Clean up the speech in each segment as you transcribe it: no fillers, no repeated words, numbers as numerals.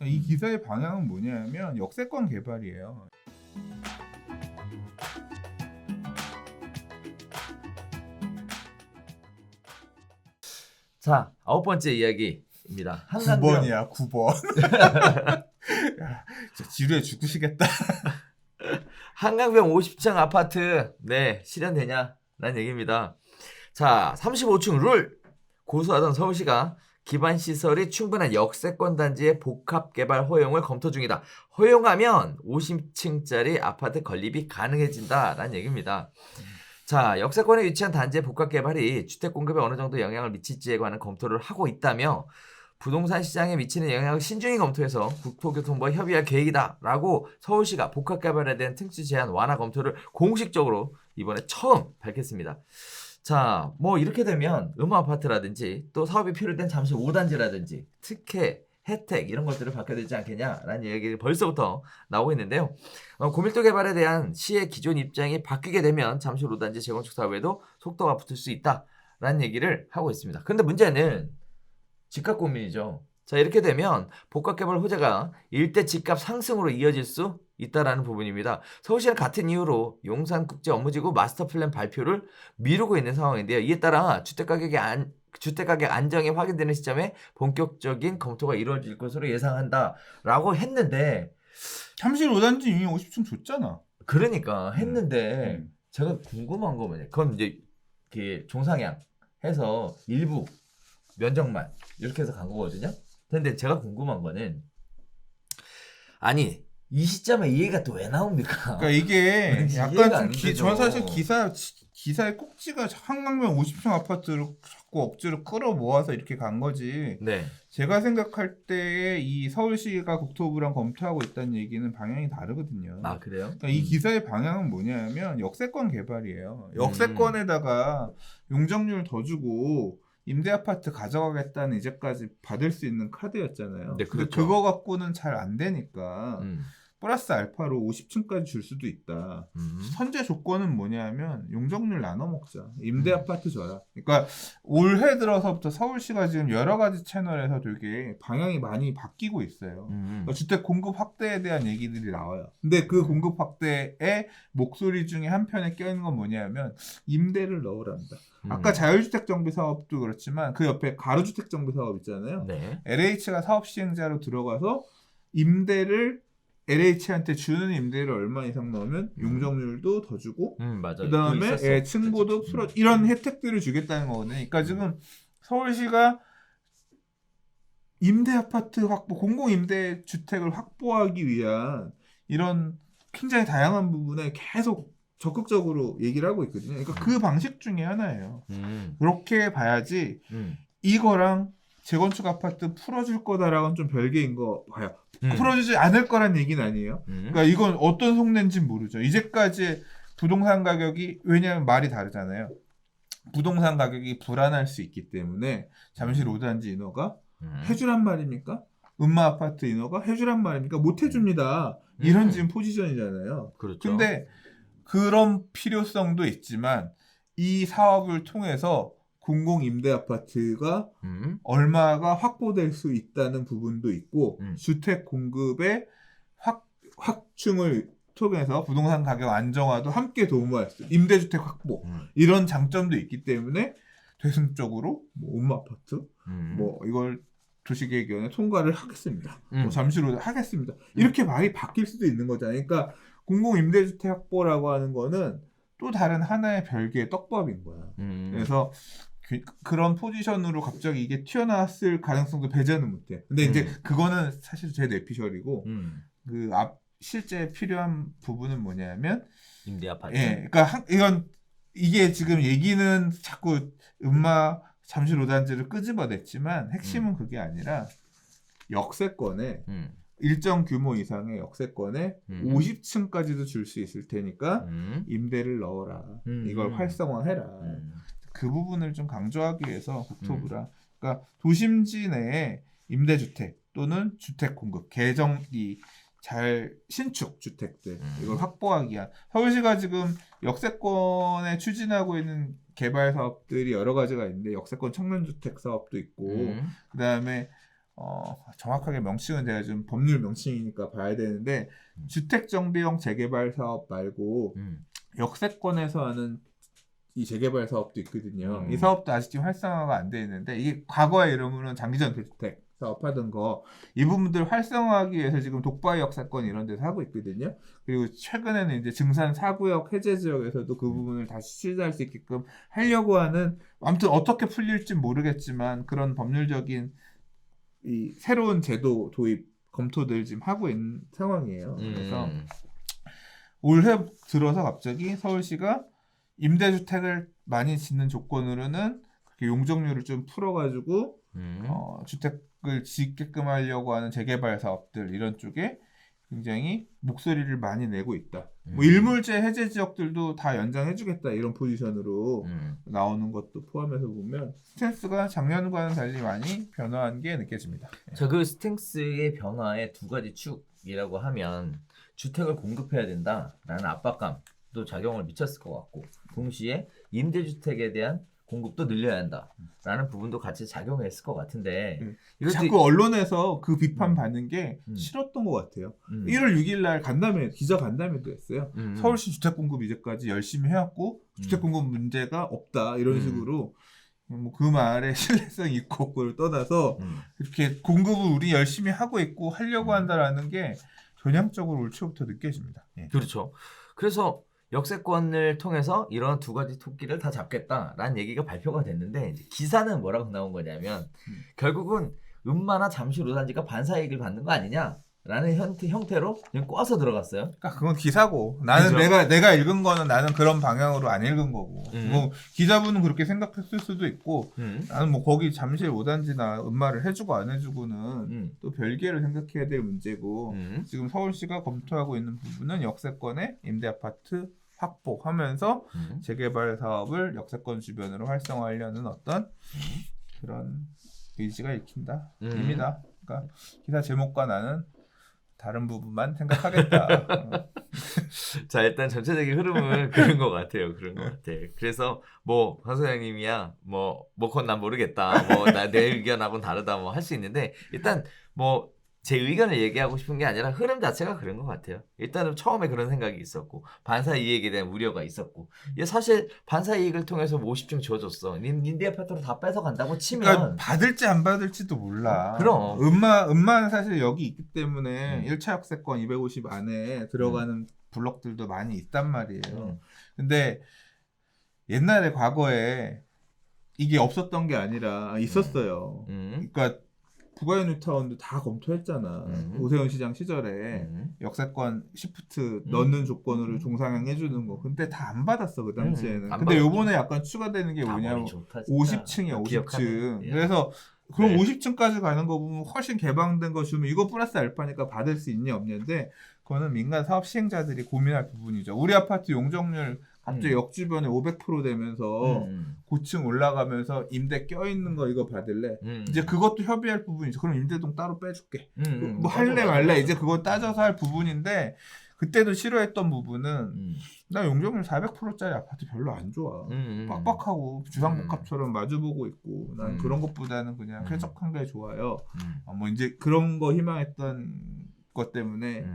이 기사의 방향은 뭐냐면 역세권 개발이에요. 자, 9번째 이야기입니다. 9번이야 9번. 야, 진짜 지루해 죽으시겠다. 한강변 50층 아파트 실현되냐라는 얘기입니다. 자, 35층 룰 고수하던 서울시가 기반 시설이 충분한 역세권 단지의 복합 개발 허용을 검토 중이다. 허용하면 50층짜리 아파트 건립이 가능해진다라는 얘기입니다. 자, 역세권에 위치한 단지의 복합 개발이 주택 공급에 어느 정도 영향을 미칠지에 관한 검토를 하고 있다며 부동산 시장에 미치는 영향을 신중히 검토해서 국토교통부와 협의할 계획이다라고 서울시가 복합 개발에 대한 특수 제한 완화 검토를 공식적으로 이번에 처음 밝혔습니다. 자, 뭐 이렇게 되면 음아파트라든지 또 사업이 필요된 잠실 5단지라든지 특혜, 혜택 이런 것들을 받게 되지 않겠냐라는 얘기가 벌써부터 나오고 있는데요. 고밀도 개발에 대한 시의 기존 입장이 바뀌게 되면 잠실 5단지 재건축 사업에도 속도가 붙을 수 있다라는 얘기를 하고 있습니다. 근데 문제는 집값 고민이죠. 자, 이렇게 되면 복합개발 호재가 일대 집값 상승으로 이어질 수 있다라는 부분입니다. 서울시는 같은 이유로 용산국제 업무지구 마스터플랜 발표를 미루고 있는 상황인데요. 이에 따라 주택가격 안정이 확인되는 시점에 본격적인 검토가 이루어질 것으로 예상한다라고 했는데 잠실 5단지 이미 50층 줬잖아. 그러니까 했는데 음. 제가 궁금한 거 뭐냐. 그건 이제 종상향 해서 일부 면적만 이렇게 해서 간 거거든요. 근데 제가 궁금한 거는 아니 이 시점에 이 얘기가 또 왜 나옵니까? 그러니까 이게 왠지 약간 이해가 좀 안 되죠. 전 사실 기사의 꼭지가 한강변 50층 아파트를 자꾸 억지로 끌어 모아서 이렇게 간 거지. 네. 제가 생각할 때 이 서울시가 국토부랑 검토하고 있다는 얘기는 방향이 다르거든요. 아 그래요? 그러니까 이 기사의 방향은 뭐냐면 역세권 개발이에요. 역세권에다가 용적률 더 주고 임대 아파트 가져가겠다는 이제까지 받을 수 있는 카드였잖아요. 네, 근데 그렇죠. 그거 갖고는 잘 안 되니까 음. 플러스 알파로 50층까지 줄 수도 있다. 선제 조건은 뭐냐면 용적률 나눠 먹자. 임대 아파트 줘라. 그러니까 올해 들어서부터 서울시가 지금 여러 가지 채널에서 되게 방향이 많이 바뀌고 있어요. 그러니까 주택 공급 확대에 대한 얘기들이 나와요. 근데 그 공급 확대의 목소리 중에 한 편에 껴있는 건 뭐냐면 임대를 넣으란다. 아까 자율주택 정비 사업도 그렇지만 그 옆에 가로주택 정비 사업 있잖아요. 네. LH가 사업 시행자로 들어가서 임대를 LH한테 주는 임대를 얼마 이상 넣으면 용적률도 더 주고 맞아요. 그다음에 층고도 풀어 이런 혜택들을 주겠다는 거거든요. 그러니까 지금 서울시가 임대 아파트 확보, 공공 임대 주택을 확보하기 위한 이런 굉장히 다양한 부분에 계속 적극적으로 얘기를 하고 있거든요. 그러니까 그 방식 중에 하나예요. 그렇게 봐야지 이거랑 재건축 아파트 풀어줄 거다라고는 좀 별개인 거 봐요. 풀어주지 않을 거란 얘기는 아니에요. 그러니까 이건 어떤 속내인지 모르죠. 이제까지 부동산 가격이 왜냐하면 말이 다르잖아요. 부동산 가격이 불안할 수 있기 때문에 잠실 5단지 인허가 해주란 말입니까? 음마 아파트 인허가 해주란 말입니까? 못 해줍니다. 이런 지금 포지션이잖아요. 그렇죠. 근데 그런 필요성도 있지만 이 사업을 통해서 공공임대아파트가 얼마가 확보될 수 있다는 부분도 있고 주택 공급의 확충을 통해서 부동산 가격 안정화도 함께 도움할 수 임대주택 확보 이런 장점도 있기 때문에 대승적으로 뭐 음마아파트 뭐 이걸 도시계획위원회 통과를 하겠습니다. 뭐 잠시로 하겠습니다. 이렇게 말이 바뀔 수도 있는 거잖아요. 그러니까 공공임대주택 확보라고 하는 거는 또 다른 하나의 별개의 떡밥인 거야. 그래서 그런 포지션으로 갑자기 이게 튀어나왔을 가능성도 배제는 못해. 근데 이제 그거는 사실 제 뇌피셜이고 그 실제 필요한 부분은 뭐냐면 임대 아파트. 예, 그러니까 이게 지금 얘기는 자꾸 음마 잠실 5단지를 끄집어냈지만 핵심은 그게 아니라 역세권에 일정 규모 이상의 역세권에 50층까지도 줄 수 있을 테니까 임대를 넣어라. 이걸 활성화해라. 그 부분을 좀 강조하기 위해서 국토부라. 그러니까 도심지 내에 임대주택 또는 주택 공급, 신축 주택들 이걸 확보하기 위한 서울시가 지금 역세권에 추진하고 있는 개발 사업들이 여러 가지가 있는데 역세권 청년주택 사업도 있고 그다음에 정확하게 명칭은 제가 좀 법률 명칭이니까 봐야 되는데 주택정비용 재개발 사업 말고 역세권에서 하는 이 재개발 사업도 있거든요. 이 사업도 아직 지금 활성화가 안 돼 있는데 이게 과거의 이름으로는 장기전주택 사업하던 거 이 부분들 활성화하기 위해서 지금 독바이 역세권 이런 데서 하고 있거든요. 그리고 최근에는 이제 증산 4구역 해제 지역에서도 그 부분을 다시 시도할 수 있게끔 하려고 하는 아무튼 어떻게 풀릴지 모르겠지만 그런 법률적인 이 새로운 제도 도입 검토들 지금 하고 있는 상황이에요. 그래서 올해 들어서 갑자기 서울시가 임대주택을 많이 짓는 조건으로는 그렇게 용적률을 좀 풀어가지고 주택을 짓게끔 하려고 하는 재개발 사업들 이런 쪽에 굉장히 목소리를 많이 내고 있다. 뭐 일몰제 해제 지역들도 다 연장해주겠다 이런 포지션으로 나오는 것도 포함해서 보면 스탠스가 작년과는 달리 많이 변화한 게 느껴집니다. 저 그 스탠스의 변화의 두 가지 축이라고 하면 주택을 공급해야 된다라는 압박감도 작용을 미쳤을 것 같고 동시에 임대주택에 대한 공급도 늘려야 한다라는 부분도 같이 작용했을 것 같은데 자꾸 언론에서 그 비판 받는 게 싫었던 것 같아요. 1월 6일 날 간담회 기자 간담회도 했어요. 서울시 주택 공급 이제까지 열심히 해왔고 주택 공급 문제가 없다 이런 식으로 뭐 그 말에 신뢰성 있고 없고를 떠나서 이렇게 공급을 우리 열심히 하고 있고 하려고 한다라는 게 전향적으로 올 초부터 느껴집니다. 예. 그렇죠. 그래서 역세권을 통해서 이런 두 가지 토끼를 다 잡겠다라는 얘기가 발표가 됐는데 이제 기사는 뭐라고 나온 거냐면 결국은 음마나 잠실우단지가 반사이익을 받는 거 아니냐라는 형태로 그냥 꼬아서 들어갔어요. 그러니까 그건 기사고 나는 그죠? 내가 읽은 거는 나는 그런 방향으로 안 읽은 거고 뭐 기자분은 그렇게 생각했을 수도 있고 나는 뭐 거기 잠실 5단지나 음마를 해주고 안 해주고는 또 별개로 생각해야 될 문제고 지금 서울시가 검토하고 있는 부분은 역세권의 임대아파트 확보하면서 재개발 사업을 역세권 주변으로 활성화하려는 어떤 그런 의지가 읽힌다 입니다. 그러니까 기사 제목과 나는 다른 부분만 생각하겠다. 자 일단 전체적인 흐름은 그런 것 같아요. 그런 것 같아. 그래서 뭐 강 소장님이야 뭐 그건 난 모르겠다. 뭐 나 내 의견하고는 다르다. 뭐 할 수 있는데 일단 뭐 제 의견을 얘기하고 싶은 게 아니라 흐름 자체가 그런 것 같아요. 일단은 처음에 그런 생각이 있었고 반사 이익에 대한 우려가 있었고 이게 사실 반사 이익을 통해서 50층 지어줬어. 닌디 아파트로 다 뺏어간다고 치면 그러니까 받을지 안 받을지도 몰라. 그럼. 음마는 사실 여기 있기 때문에 1차 역세권 250 안에 들어가는 블록들도 많이 있단 말이에요. 근데 옛날에 과거에 이게 없었던 게 아니라 있었어요. 그러니까 부가연 뉴타운도 다 검토했잖아. 오세훈 시장 시절에 역세권 시프트 넣는 조건으로 종상향 해주는 거. 근데 다 안 받았어 그 당시에는. 근데 요번에 약간 추가되는 게 뭐냐면 50층이야 50층. 그래서 그럼 50층까지 가는 거 보면 훨씬 개방된 거 주면 이거 플러스 알파니까 받을 수 있냐 없냐인데 그거는 민간 사업 시행자들이 고민할 부분이죠. 우리 아파트 용적률 갑자기 역주변에 500% 되면서 고층 올라가면서 임대 껴있는 거 이거 받을래? 이제 그것도 협의할 부분이죠. 그럼 임대동 따로 빼줄게. 뭐 할래 말래 이제 그거 따져서 할 부분인데 그때도 싫어했던 부분은 나 용적률 400%짜리 아파트 별로 안 좋아. 빡빡하고 주상복합처럼 마주보고 있고 난 그런 것보다는 그냥 쾌적한 게 좋아요. 뭐 이제 그런 거 희망했던 것 때문에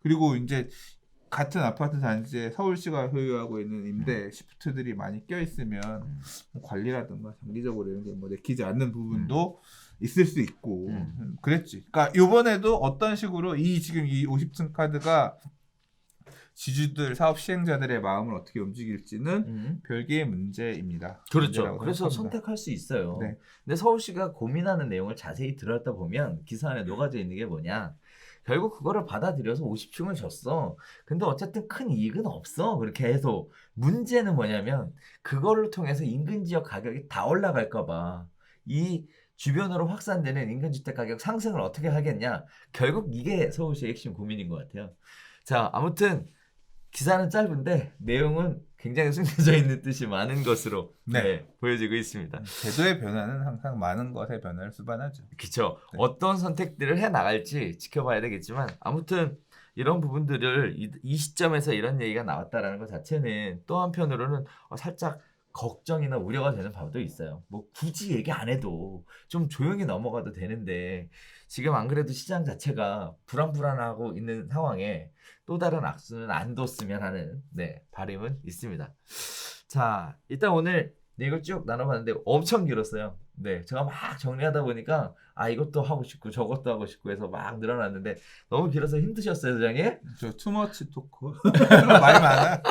그리고 이제 같은 아파트 단지에 서울시가 소유하고 있는 임대 시프트들이 많이 껴있으면 뭐 관리라든가 장기적으로 이런 게 뭐 내키지 않는 부분도 있을 수 있고 그랬지. 그러니까 이번에도 어떤 식으로 지금 이 50층 카드가 지주들 사업 시행자들의 마음을 어떻게 움직일지는 별개의 문제입니다. 그렇죠. 그래서 선택할 수 있어요. 네. 근데 서울시가 고민하는 내용을 자세히 들었다 보면 기사 안에 녹아져 있는 게 뭐냐? 결국 그거를 받아들여서 50층을 줬어. 근데 어쨌든 큰 이익은 없어. 그렇게 해서 문제는 뭐냐면 그걸로 통해서 인근 지역 가격이 다 올라갈까 봐. 이 주변으로 확산되는 인근주택 가격 상승을 어떻게 하겠냐. 결국 이게 서울시의 핵심 고민인 것 같아요. 자, 아무튼 기사는 짧은데 내용은 굉장히 숨겨져 있는 뜻이 많은 것으로 보여지고 있습니다. 제도의 변화는 항상 많은 것의 변화를 수반하죠. 그렇죠. 네. 어떤 선택들을 해 나갈지 지켜봐야 되겠지만 아무튼 이런 부분들을 이 시점에서 이런 얘기가 나왔다라는 것 자체는 또 한편으로는 살짝 걱정이나 우려가 되는 바도 있어요. 뭐 굳이 얘기 안 해도 좀 조용히 넘어가도 되는데 지금 안 그래도 시장 자체가 불안불안하고 있는 상황에 또 다른 악순은 안 뒀으면 하는 네, 바람은 있습니다. 자, 일단 오늘 이걸 쭉 나눠봤는데 엄청 길었어요. 네, 제가 막 정리하다 보니까 이것도 하고 싶고 저것도 하고 싶고 해서 막 늘어났는데 너무 길어서 힘드셨어요, 소장님? 저 투머치 토크 말이 많아.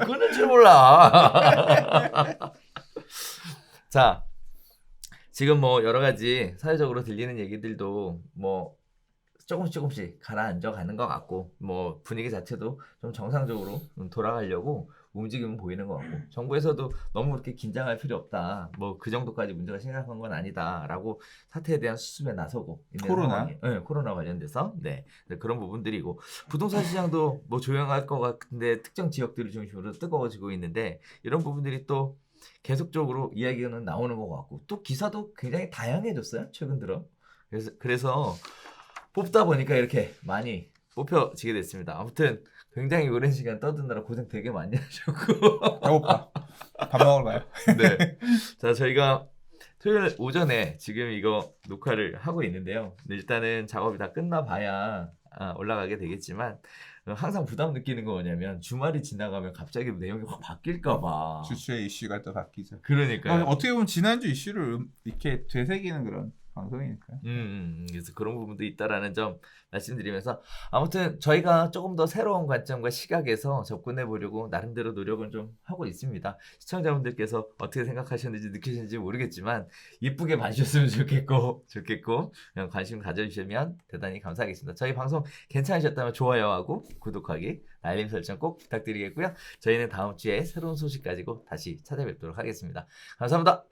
끊을 줄 몰라. 자, 지금 뭐 여러 가지 사회적으로 들리는 얘기들도 뭐 조금씩 가라앉아 가는 것 같고 뭐 분위기 자체도 좀 정상적으로 돌아가려고 움직임은 보이는 것 같고 정부에서도 너무 그렇게 긴장할 필요 없다. 뭐 그 정도까지 문제가 심각한 건 아니다라고 사태에 대한 수습에 나서고 있는 코로나? 상황이, 네, 코로나 관련돼서 네, 그런 부분들이고 부동산 시장도 뭐 조용할 것 같은데 특정 지역들을 중심으로 뜨거워지고 있는데 이런 부분들이 또 계속적으로 이야기는 나오는 것 같고 또 기사도 굉장히 다양해졌어요 최근 들어. 그래서 뽑다 보니까 이렇게 많이 뽑혀지게 됐습니다. 아무튼 굉장히 오랜 시간 떠드느라 고생 되게 많이 하셨고 배고파. 밥 먹으러 가요. 네. 자, 저희가 토요일 오전에 지금 이거 녹화를 하고 있는데요. 일단은 작업이 다 끝나봐야 올라가게 되겠지만 항상 부담 느끼는 거 뭐냐면 주말이 지나가면 갑자기 내용이 확 바뀔까봐. 주주의 이슈가 또 바뀌죠. 그러니까요. 어떻게 보면 지난주 이슈를 이렇게 되새기는 그런 방송이니까요. 그래서 그런 부분도 있다라는 점 말씀드리면서 아무튼 저희가 조금 더 새로운 관점과 시각에서 접근해 보려고 나름대로 노력은 좀 하고 있습니다. 시청자분들께서 어떻게 생각하셨는지 느끼시는지 모르겠지만 이쁘게 봐주셨으면 좋겠고 그냥 관심 가져주시면 대단히 감사하겠습니다. 저희 방송 괜찮으셨다면 좋아요하고 구독하기, 알림 설정 꼭 부탁드리겠고요. 저희는 다음 주에 새로운 소식 가지고 다시 찾아뵙도록 하겠습니다. 감사합니다.